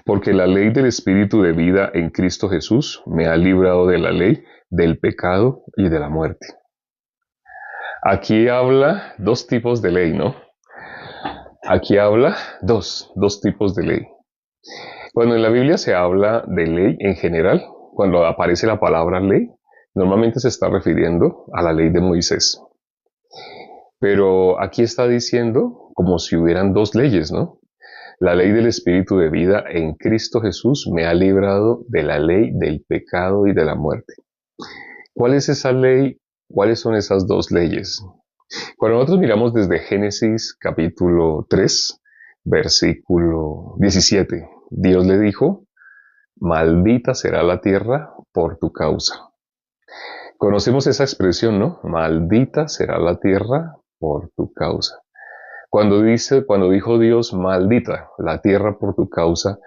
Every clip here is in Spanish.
Porque la ley del Espíritu de vida en Cristo Jesús me ha librado de la ley, del pecado y de la muerte. Aquí habla dos tipos de ley, ¿no? Aquí habla dos tipos de ley. Cuando en la Biblia se habla de ley en general, cuando aparece la palabra ley, normalmente se está refiriendo a la ley de Moisés. Pero aquí está diciendo como si hubieran dos leyes, ¿no? La ley del Espíritu de vida en Cristo Jesús me ha librado de la ley del pecado y de la muerte. ¿Cuál es esa ley? ¿Cuáles son esas dos leyes? Cuando nosotros miramos desde Génesis capítulo 3, versículo 17, Dios le dijo, maldita será la tierra por tu causa. Conocemos esa expresión, ¿no? Maldita será la tierra por tu causa. Cuando dijo Dios, maldita la tierra por tu causa,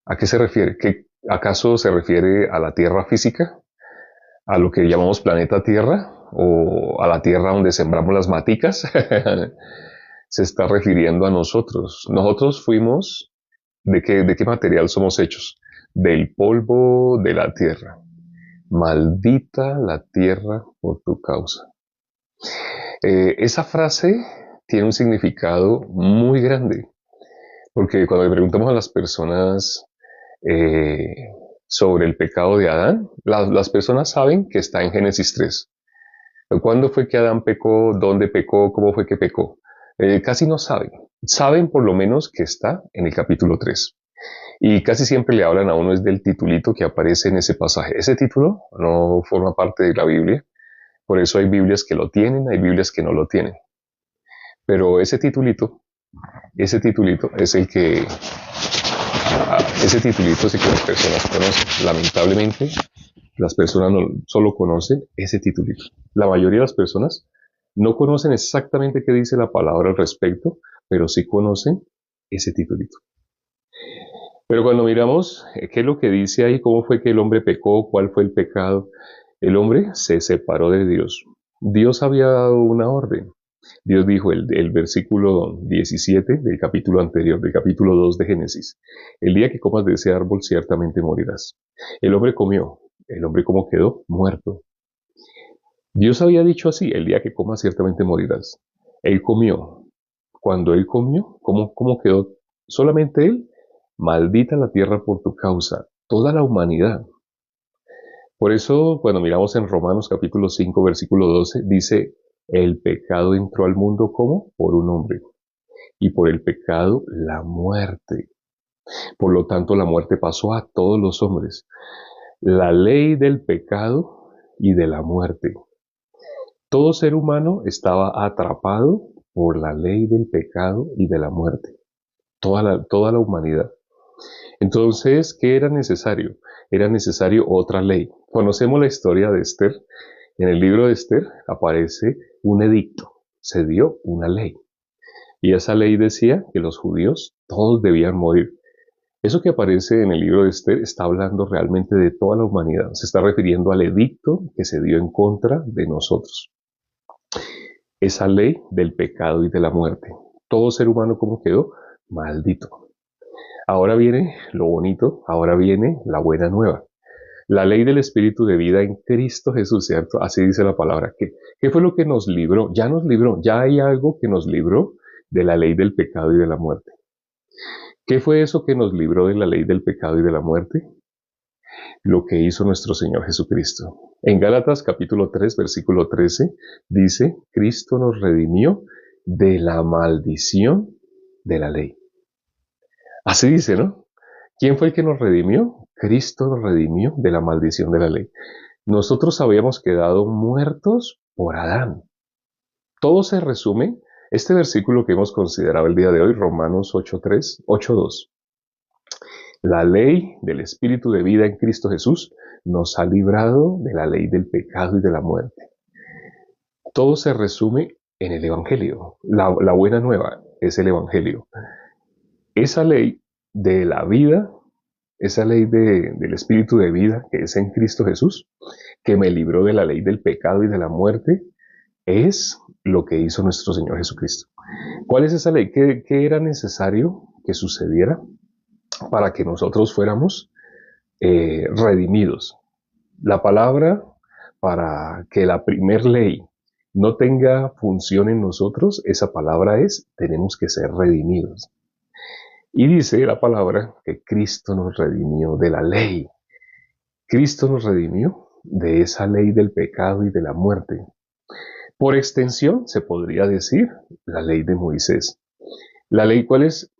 ¿a qué se refiere? ¿Acaso se refiere a la tierra física? ¿A lo que llamamos planeta Tierra? ¿O a la tierra donde sembramos las maticas? Se está refiriendo a nosotros. Nosotros fuimos, ¿de qué material somos hechos? Del polvo de la tierra. Maldita la tierra por tu causa. Esa frase tiene un significado muy grande, porque cuando le preguntamos a las personas sobre el pecado de Adán, las personas saben que está en Génesis 3. ¿Cuándo fue que Adán pecó? ¿Dónde pecó? ¿Cómo fue que pecó? Casi no saben. Saben por lo menos que está en el capítulo 3. Y casi siempre le hablan a uno es del titulito que aparece en ese pasaje. Ese título no forma parte de la Biblia. Por eso hay Biblias que lo tienen, hay Biblias que no lo tienen. Pero ese titulito es el que las personas conocen. Lamentablemente, las personas no solo conocen ese titulito. La mayoría de las personas no conocen exactamente qué dice la palabra al respecto, pero sí conocen ese titulito. Pero cuando miramos qué es lo que dice ahí, cómo fue que el hombre pecó, cuál fue el pecado, el hombre se separó de Dios. Dios había dado una orden. Dios dijo, el versículo 17 del capítulo anterior, del capítulo 2 de Génesis, el día que comas de ese árbol ciertamente morirás. El hombre comió. El hombre ¿cómo quedó? Muerto. Dios había dicho así, el día que comas ciertamente morirás. Él comió. Cuando él comió, ¿cómo quedó? Solamente él. Maldita la tierra por tu causa. Toda la humanidad. Por eso, cuando miramos en Romanos capítulo 5, versículo 12, dice, el pecado entró al mundo ¿cómo? Por un hombre. Y por el pecado, la muerte. Por lo tanto, la muerte pasó a todos los hombres. La ley del pecado y de la muerte. Todo ser humano estaba atrapado por la ley del pecado y de la muerte. Toda la humanidad. Entonces, ¿qué era necesario? Era necesario otra ley. Conocemos la historia de Esther. En el libro de Esther aparece un edicto. Se dio una ley. Y esa ley decía que los judíos todos debían morir. Eso que aparece en el libro de Esther está hablando realmente de toda la humanidad. Se está refiriendo al edicto que se dio en contra de nosotros. Esa ley del pecado y de la muerte. Todo ser humano, ¿cómo quedó? Maldito. Ahora viene lo bonito, ahora viene la buena nueva. La ley del Espíritu de vida en Cristo Jesús, ¿cierto? Así dice la palabra. ¿Qué fue lo que nos libró? Ya nos libró, ya hay algo que nos libró de la ley del pecado y de la muerte. ¿Qué fue eso que nos libró de la ley del pecado y de la muerte? Lo que hizo nuestro Señor Jesucristo. En Gálatas capítulo 3, versículo 13, dice, Cristo nos redimió de la maldición de la ley. Así dice, ¿no? ¿Quién fue el que nos redimió? Cristo nos redimió de la maldición de la ley. Nosotros habíamos quedado muertos por Adán. Todo se resume, este versículo que hemos considerado el día de hoy, Romanos 8.3, 8.2. La ley del Espíritu de vida en Cristo Jesús nos ha librado de la ley del pecado y de la muerte. Todo se resume en el Evangelio. La buena nueva es el Evangelio. Esa ley de la vida, esa ley del Espíritu de vida que es en Cristo Jesús, que me libró de la ley del pecado y de la muerte, es lo que hizo nuestro Señor Jesucristo. ¿Cuál es esa ley? ¿Qué era necesario que sucediera? para que nosotros fuéramos redimidos. La palabra para que la primer ley no tenga función en nosotros, esa palabra es, tenemos que ser redimidos. Y dice la palabra que Cristo nos redimió de la ley. Cristo nos redimió de esa ley del pecado y de la muerte. Por extensión, se podría decir la ley de Moisés. ¿La ley cuál es?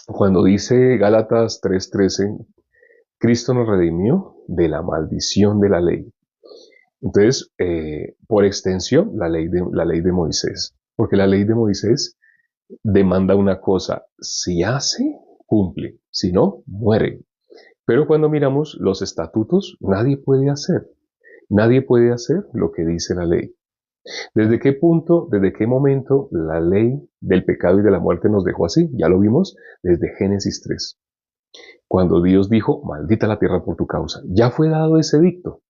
Cuando dice Gálatas 3:13, Cristo nos redimió de la maldición de la ley. Entonces, por extensión, la ley de Moisés. Porque la ley de Moisés demanda una cosa, si hace, cumple, si no, muere. Pero cuando miramos los estatutos, nadie puede hacer lo que dice la ley. ¿Desde qué punto, desde qué momento la ley del pecado y de la muerte nos dejó así? Ya lo vimos desde Génesis 3. Cuando Dios dijo, maldita la tierra por tu causa. Ya fue dado ese dicto.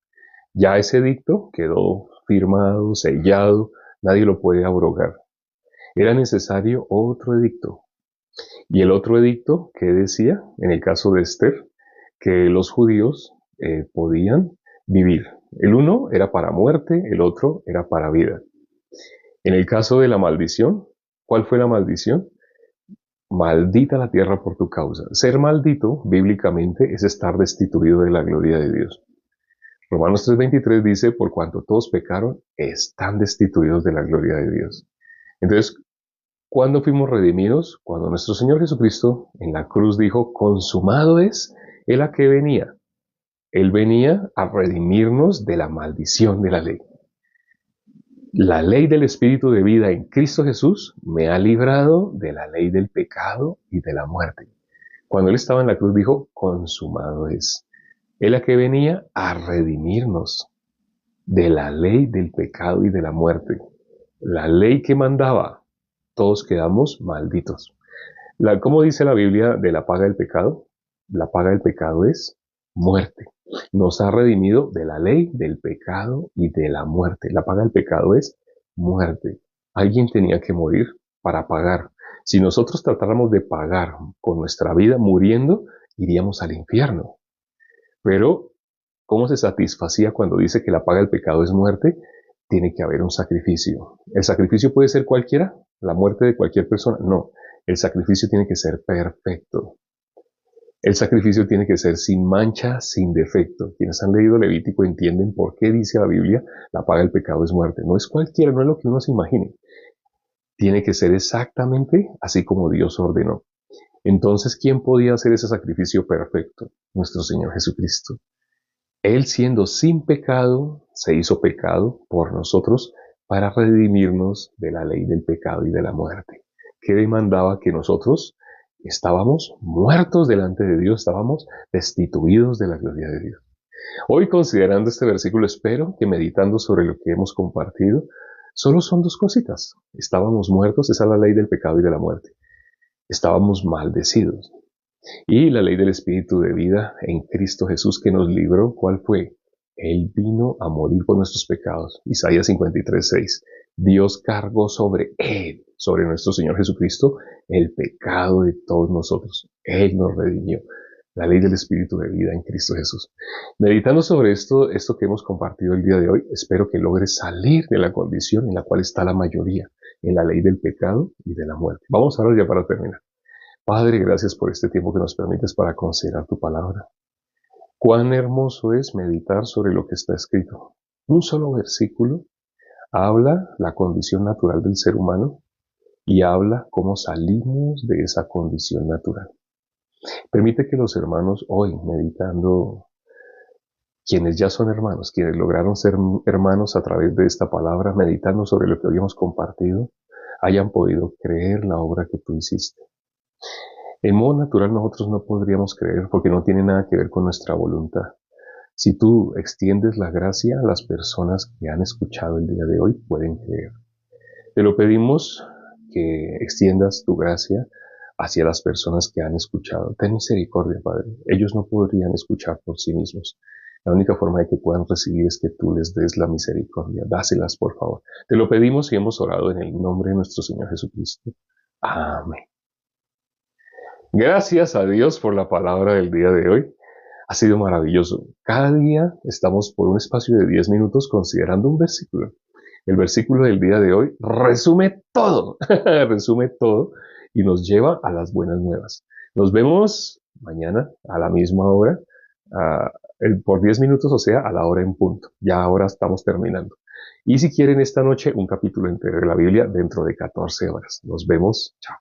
Ya ese dicto quedó firmado, sellado, nadie lo puede abrogar. Era necesario otro edicto. Y el otro edicto que decía, en el caso de Esther, que los judíos podían vivir. El uno era para muerte, el otro era para vida. En el caso de la maldición, ¿cuál fue la maldición? Maldita la tierra por tu causa. Ser maldito, bíblicamente, es estar destituido de la gloria de Dios. Romanos 3:23 dice, por cuanto todos pecaron, están destituidos de la gloria de Dios. Entonces, ¿cuándo fuimos redimidos? Cuando nuestro Señor Jesucristo en la cruz dijo, consumado es. ¿Él a qué venía? Él venía a redimirnos de la maldición de la ley. La ley del Espíritu de vida en Cristo Jesús me ha librado de la ley del pecado y de la muerte. Cuando Él estaba en la cruz dijo, consumado es. Él a qué venía a redimirnos de la ley del pecado y de la muerte. La ley que mandaba, todos quedamos malditos. ¿Cómo dice la Biblia de la paga del pecado? La paga del pecado es muerte. Nos ha redimido de la ley del pecado y de la muerte. La paga del pecado es muerte. Alguien tenía que morir para pagar. Si nosotros tratáramos de pagar con nuestra vida muriendo, iríamos al infierno. Pero, ¿cómo se satisfacía cuando dice que la paga del pecado es muerte? Tiene que haber un sacrificio. ¿El sacrificio puede ser cualquiera? ¿La muerte de cualquier persona? No. El sacrificio tiene que ser perfecto. El sacrificio tiene que ser sin mancha, sin defecto. Quienes han leído Levítico entienden por qué dice la Biblia, la paga del pecado es muerte. No es cualquiera, no es lo que uno se imagine. Tiene que ser exactamente así como Dios ordenó. Entonces, ¿quién podía hacer ese sacrificio perfecto? Nuestro Señor Jesucristo. Él siendo sin pecado, se hizo pecado por nosotros para redimirnos de la ley del pecado y de la muerte, que demandaba que nosotros estábamos muertos delante de Dios, estábamos destituidos de la gloria de Dios. Hoy, considerando este versículo, espero que meditando sobre lo que hemos compartido, solo son dos cositas. Estábamos muertos, esa es la ley del pecado y de la muerte. Estábamos maldecidos. Y la ley del Espíritu de vida en Cristo Jesús que nos libró, ¿cuál fue? Él vino a morir por nuestros pecados. Isaías 53:6. Dios cargó sobre Él, sobre nuestro Señor Jesucristo, el pecado de todos nosotros. Él nos redimió. La ley del Espíritu de vida en Cristo Jesús. Meditando sobre esto que hemos compartido el día de hoy, espero que logres salir de la condición en la cual está la mayoría, en la ley del pecado y de la muerte. Vamos a orar ya para terminar. Padre, gracias por este tiempo que nos permites para considerar tu palabra. Cuán hermoso es meditar sobre lo que está escrito. Un solo versículo habla la condición natural del ser humano y habla cómo salimos de esa condición natural. Permite que los hermanos hoy, meditando, quienes ya son hermanos, quienes lograron ser hermanos a través de esta palabra, meditando sobre lo que habíamos compartido, hayan podido creer la obra que tú hiciste. En modo natural nosotros no podríamos creer porque no tiene nada que ver con nuestra voluntad. Si tú extiendes la gracia, las personas que han escuchado el día de hoy pueden creer. Te lo pedimos que extiendas tu gracia hacia las personas que han escuchado. Ten misericordia, Padre. Ellos no podrían escuchar por sí mismos. La única forma de que puedan recibir es que tú les des la misericordia. Dáselas, por favor. Te lo pedimos y hemos orado en el nombre de nuestro Señor Jesucristo. Amén. Gracias a Dios por la palabra del día de hoy. Ha sido maravilloso. Cada día estamos por un espacio de 10 minutos considerando un versículo. El versículo del día de hoy resume todo, resume todo y nos lleva a las buenas nuevas. Nos vemos mañana a la misma hora, por 10 minutos, o sea, a la hora en punto. Ya ahora estamos terminando. Y si quieren esta noche, un capítulo entero de la Biblia dentro de 14 horas. Nos vemos. Chao.